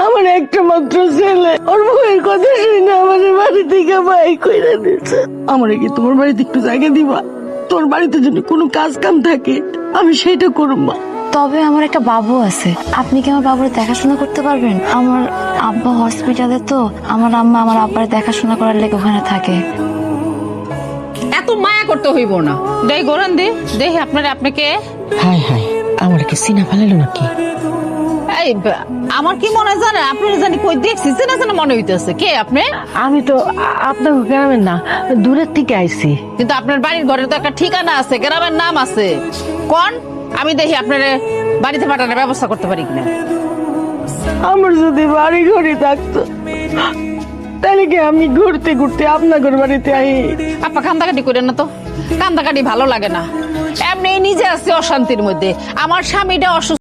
আমার একটা মাত্র ছেলে, ওর বউয়ের কথা শুনে আমার বাড়ি থেকে বাই কইরা দিচ্ছে। আমার কি তোমার বাড়িতে একটু জায়গা দিবা? তোর বাড়িতে যদি কোনো কাজ কাম থাকে আমি সেটা করব। তবে আমার একটা বাবু আছে, আপনি কি আমার বাবুর দেখাশোনা করতে পারবেন? আমার আব্বা হসপিটালে, তো আমার আম্মা আমার আব্বার দেখাশোনা করার লেগে ওখানে থাকে। এত মায়া করতে হইব না। দেই গোরান দে, দেখি আপনাকে। হাই হাই, আমার কি সিনা ফেলালো নাকি? এই আমার কি মনে হয় জানেন, আপনি জানি কই দেখছি, চেনা চেনা মনে হইতেছে। কে আপনি? আমি তো আপনার গ্রামের না, দূরের থেকে আইছি। কিন্তু আপনার বাড়ির ঘরে তো একটা ঠিকানা আছে, গ্রামের নাম আছে। কোন? আমি দেখি আপনার বাড়িতে পাঠানোর ব্যবস্থা করতে পারি কিনা। আমার যদি বাড়ি ঘরে থাকতো তাহলে কি আমি ঘুরতে ঘুরতে আপনাদের বাড়িতে আই? আপা কান্দাকাটি করেন না তো, কান্দাকাটি ভালো লাগে না। এমনি নিজে আছে অশান্তির মধ্যে। আমার স্বামীটা অসুস্থ।